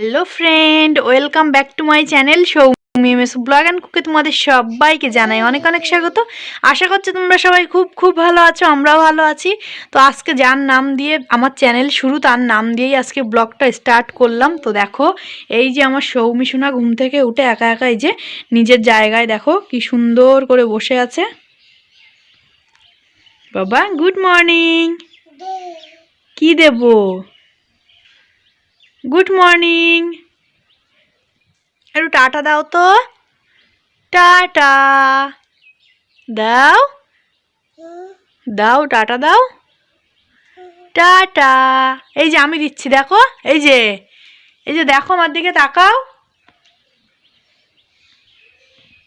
Hello friend, welcome back to my channel Soumi MS blog and কুকে। তোমাদের সবাইকে জানাই অনেক অনেক স্বাগত। আশা করছি তোমরা সবাই খুব খুব ভালো আছো, আমরাও ভালো আছি। তো আজকে যার নাম দিয়ে আমার চ্যানেল শুরু, তার নাম দিয়েই আজকে ব্লগটা স্টার্ট করলাম। তো দেখো, এই যে আমার সৌমি সোনা ঘুম থেকে উঠে একা একা এই যে নিজের জায়গায় দেখো কি সুন্দর করে বসে আছে। বাবা গুড মর্নিং। কি দেব? Good morning. একটু টাটা দাও তো। টাটা দাও, দাও টাটা দাও, টাটা। এই যে আমি দিচ্ছি, দেখো এই যে, এই যে দেখো আমার দিকে তাকাও,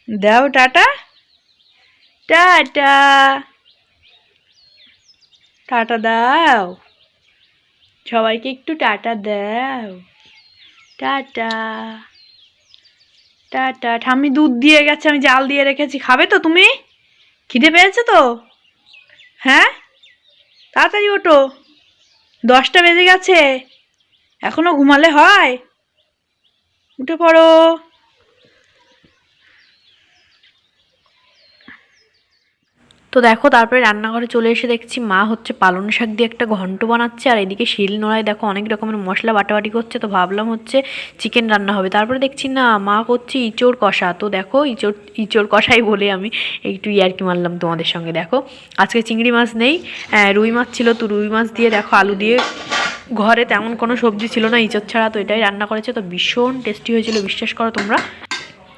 দাও টাটা, টাটা, টাটা দাও, সবাইকে একটু টাটা দাও, টাটা, টাটা। ঠাম্মি দুধ দিয়ে গেছে, আমি জাল দিয়ে রেখেছি, খাবে তো তুমি? খিদে পেয়েছে তো? হ্যাঁ, তাড়াতাড়ি ওঠো, 10টা বেজে গেছে, এখনো ঘুমালে হয়? উঠে পড়ো। তো দেখো, তারপরে রান্নাঘরে চলে এসে দেখছি মা হচ্ছে পালং শাক দিয়ে একটা ঘন্ট বানাচ্ছে, আর এদিকে শিল নোড়ায় দেখো অনেক রকমের মশলা বাটাবাটি করছে। তো ভাবলাম হচ্ছে চিকেন রান্না হবে, তারপরে দেখছি না মা করছে ইঁচড় কষা। তো দেখো ইঁচড় কষাই বলে আমি একটু ইয়ার্কি মারলাম তোমাদের সঙ্গে। দেখো আজকে চিংড়ি মাছ নেই, রুই মাছ ছিল, তো রুই মাছ দিয়ে দেখো আলু দিয়ে, ঘরে তেমন কোনো সবজি ছিল না ইঁচড় ছাড়া, তো এটাই রান্না করেছে। তো ভীষণ টেস্টি হয়েছিল, বিশ্বাস করো তোমরা।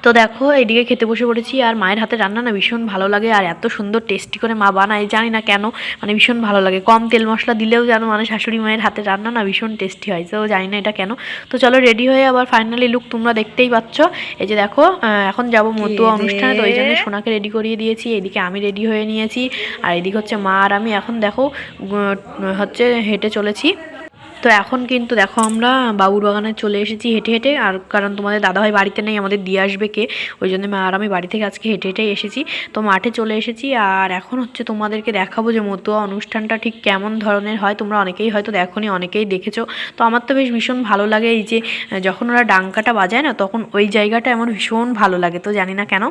তো দেখো এইদিকে খেতে বসে পড়েছি, আর মায়ের হাতে রান্না না ভীষণ ভালো লাগে, আর এত সুন্দর টেস্টি করে মা বানায় জানি না কেন, মানে ভীষণ ভালো লাগে। কম তেল মশলা দিলেও জানো, মানে শাশুড়ি মায়ের হাতে রান্না না ভীষণ টেস্টি হয়, তো জানি না এটা কেন। তো চলো রেডি হয়ে আবার ফাইনালি লুক তোমরা দেখতেই পাচ্ছ। এই যে দেখো, এখন যাব মতুয়া অনুষ্ঠানে, তো এই জন্য সোনাকে রেডি করিয়ে দিয়েছি, এদিকে আমি রেডি হয়ে নিয়েছি, আর এদিকে হচ্ছে মা আর আমি এখন দেখো হচ্ছে হেঁটে চলেছি। তো এখন কিন্তু দেখো আমরা বাবুর বাগানে চলে এসেছি হেঁটে হেঁটে, আর কারণ তোমাদের দাদাভাই বাড়িতে নেই, আমাদের দিয়ে আসবে কে, ওই জন্য মা আর আমি বাড়ি থেকে আজকে হেঁটে হেঁটেই এসেছি। তো মাঠে চলে এসেছি, আর এখন হচ্ছে তোমাদেরকে দেখাবো যে মতুয়া অনুষ্ঠানটা ঠিক কেমন ধরনের হয়। তোমরা অনেকেই হয়তো দেখোনি, অনেকেই দেখেছো। তো আমার তো বেশ ভীষণ ভালো লাগে, এই যে যখন ওরা ডাঙ্কাটা বাজায় না, তখন ওই জায়গাটা আমার ভীষণ ভালো লাগে, তো জানি না কেন,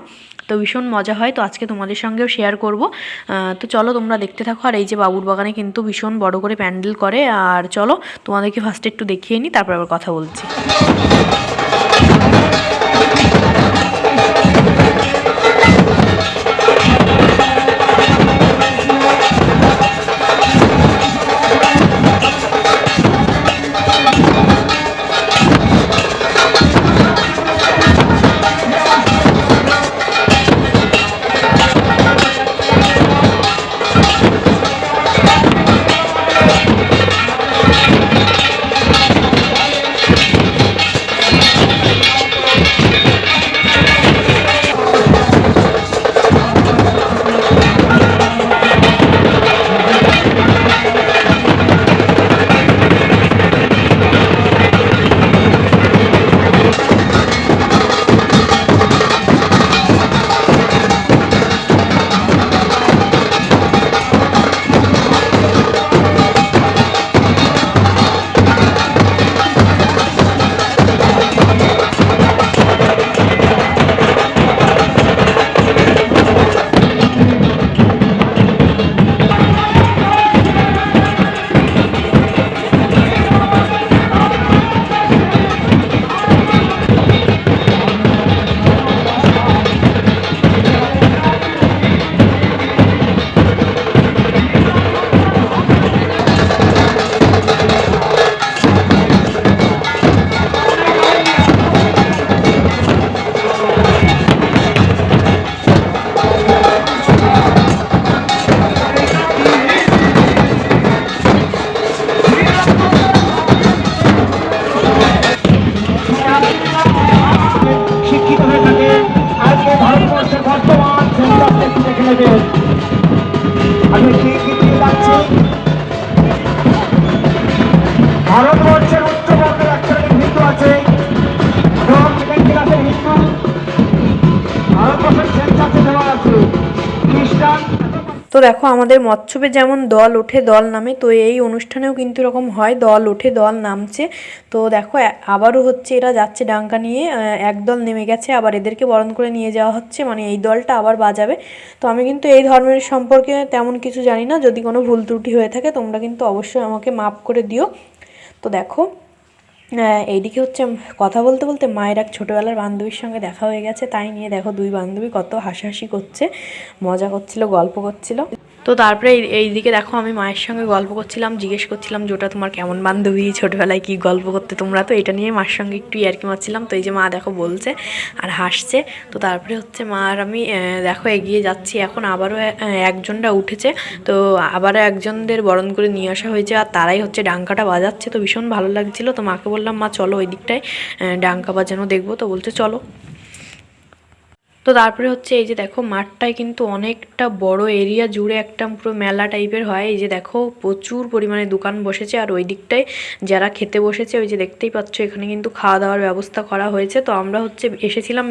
তো ভীষণ মজা হয়। তো আজকে তোমাদের সঙ্গেও শেয়ার করব। তো চলো তোমরা দেখতে থাকো। আর এই যে বাবুর বাগানে কিন্তু ভীষণ বড় করে প্যান্ডেল করে, আর চলো তোমাদেরকে ফার্স্টে একটু দেখিয়ে নিই, তারপর আবার কথা বলছি। তো দেখো আমাদের মৎস্যবে যেমন দল ওঠে দল নামে, তো এই অনুষ্ঠানেও কিন্তু এরকম হয়, দল ওঠে দল নামছে। তো দেখো আবারও হচ্ছে এরা যাচ্ছে ডাঙ্কা নিয়ে, একদল নেমে গেছে, আবার এদেরকে বরণ করে নিয়ে যাওয়া হচ্ছে, মানে এই দলটা আবার বাজাবে। তো আমি কিন্তু এই ধর্মের সম্পর্কে তেমন কিছু জানি না, যদি কোনো ভুল ত্রুটি হয়ে থাকে তোমরা কিন্তু অবশ্যই আমাকে মাফ করে দিও। তো দেখো এইদিকে হচ্ছে কথা বলতে বলতে মায়ের এক ছোটোবেলার বান্ধবীর সঙ্গে দেখা হয়ে গেছে, তাই নিয়ে দেখো দুই বান্ধবী কত হাসাহাসি করছে, মজা করছিল, গল্প করছিল। তো তারপরে এইদিকে দেখো আমি মায়ের সঙ্গে গল্প করছিলাম, জিজ্ঞেস করছিলাম যে ওটা তোমার কেমন বান্ধবী, ছোটোবেলায় কী গল্প করতে তোমরা, তো এটা নিয়ে মার সঙ্গে একটু ইয়ার্কি মারছিলাম। তো এই যে মা দেখো বলছে আর হাসছে। তো তারপরে হচ্ছে মা আর আমি দেখো এগিয়ে যাচ্ছি, এখন আবারও একজনটা উঠেছে, তো আবারও একজনদের বরণ করে নিয়ে আসা হয়েছে, আর তারাই হচ্ছে ডাঙ্কাটা বাজাচ্ছে। তো ভীষণ ভালো লাগছিলো। তো মাকে বললাম মা চলো ওই দিকটায় ডাঙ্কা বাজানো দেখবো, তো বলছে চলো। তো তারপরে হচ্ছে এই যে দেখো মাঠটায় কিন্তু অনেকটা বড় এরিয়া জুড়ে একটা পুরো মেলা টাইপের হয়। এই যে দেখো প্রচুর পরিমাণে দোকান বসেছে, আর ওই দিকটায় যারা খেতে বসেছে ওই যে দেখতেই পাচ্ছ এখানে কিন্তু খাওয়া দাওয়ার ব্যবস্থা করা হয়েছে। তো আমরা হচ্ছে এসেছিলাম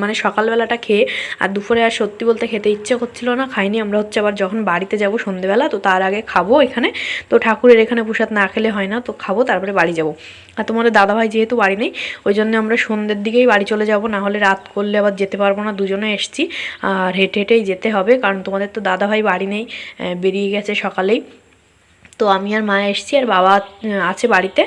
মানে সকালবেলাটা খেয়ে, আর দুপুরে আর সত্যি বলতে খেতে ইচ্ছে করছিল না, খাইনি। আমরা হচ্ছে আবার যখন বাড়িতে যাব সন্ধেবেলা, তো তার আগে খাবো এখানে, তো ঠাকুরের এখানে প্রসাদ না খেলে হয় না, তো খাবো তারপরে বাড়ি যাব। আর তোমাদের দাদাভাই যেহেতু বাড়ি নেই, ওই জন্য আমরা সন্ধ্যের দিকেই বাড়ি চলে যাব, না হলে রাত করলে আবার যেতে পারবো না, দুজনে এসছি আর হেঁটে হেঁটেই যেতে হবে, কারণ তোমাদের তো দাদাভাই বাড়ি নেই, বেরিয়ে গেছে সকালেই। তো আমি আর মা এসছি, আর বাবা আছে বাড়িতে।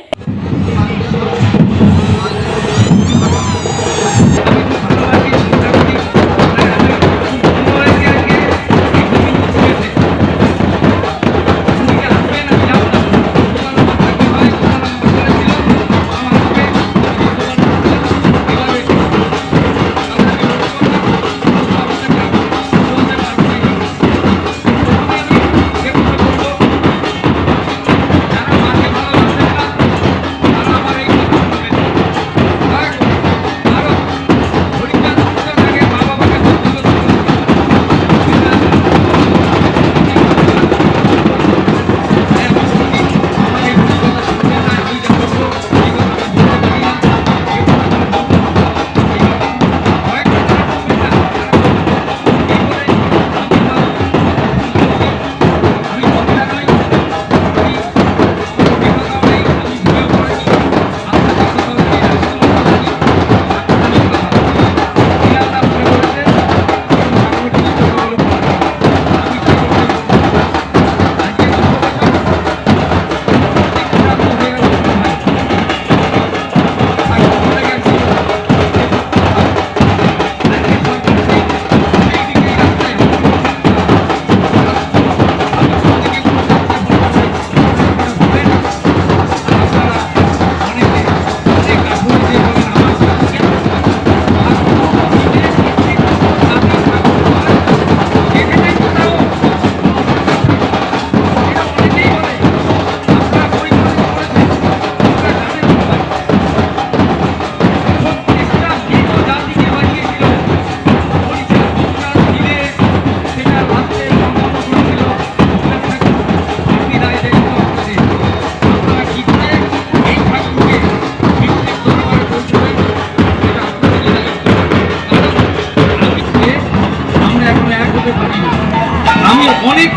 আমি অনেক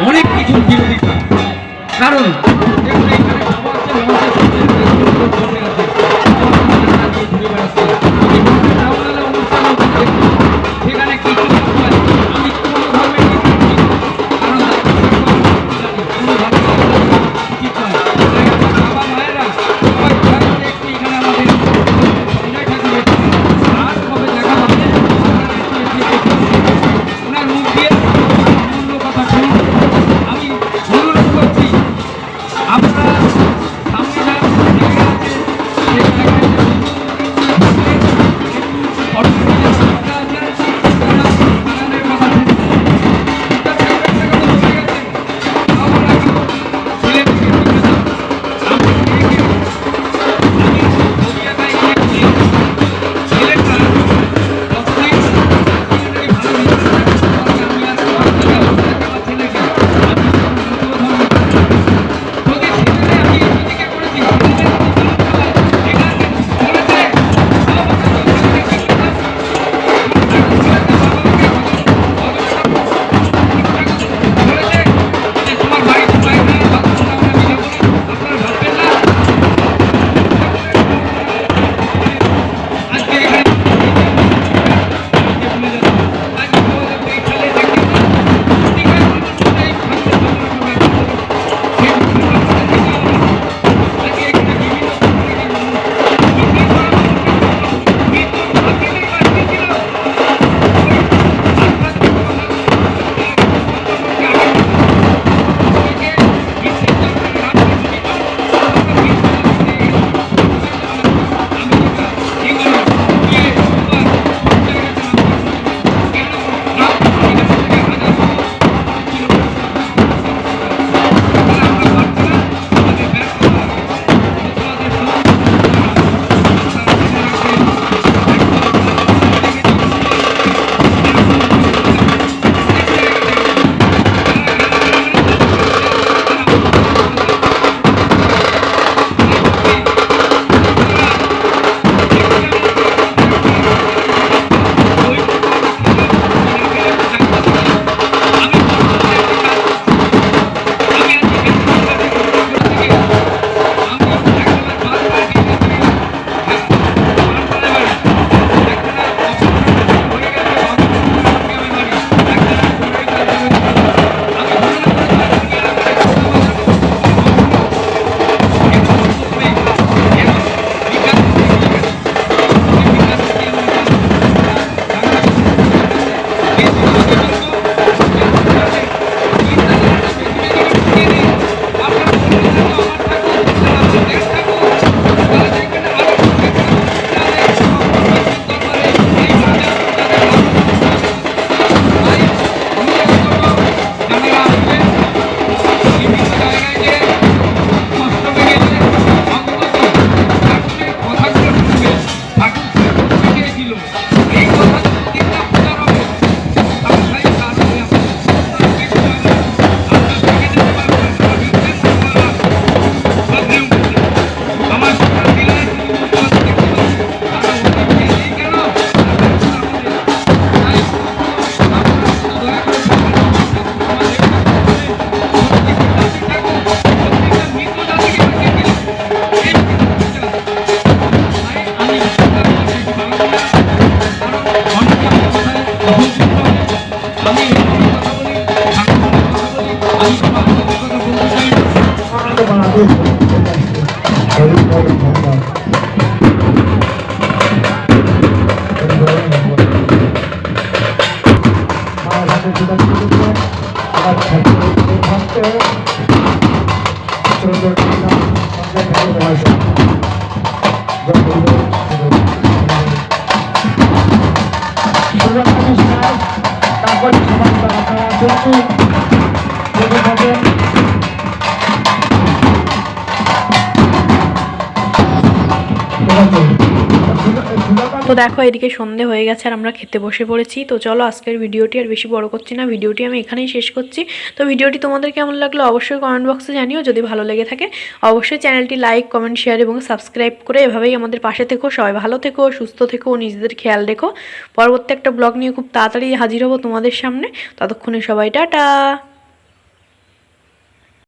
অনেক কিছুর বিরোধিতা, কারণ সেখানে কিছু আমি কোনো ধর্মের উচিত নয়। বাবা মায়েরা সবাই দয়া করে একটু এখানে আমাদের বিনয় ঠাকুরের আর কবে দেখা হবে ওনার মুখ দিয়ে অমূল্য কথা শুনুন। আমি অনুরোধ করছি আপনারা সামনে তারপরে সমাজ আপনারা চলছে তো দেখো এদিকে সন্ধে হয়ে গেছে আর আমরা খেতে বসে পড়েছি। তো চলো আজকের ভিডিওটি আর বেশি বড় করছি না, ভিডিওটি আমি এখানেই শেষ করছি। তো ভিডিওটি তোমাদের কেমন লাগলো অবশ্যই কমেন্ট বক্সে জানিও। যদি ভালো লেগে থাকে অবশ্যই চ্যানেলটি লাইক কমেন্ট শেয়ার এবং সাবস্ক্রাইব করে এভাবেই আমাদের পাশে থেকো। সবাই ভালো থেকো, সুস্থ থেকো, নিজেদের খেয়াল রেখো। পরবর্তী একটা ব্লগ নিয়ে খুব তাড়াতাড়ি হাজির হবো তোমাদের সামনে। ততক্ষণে সবাই টাটা।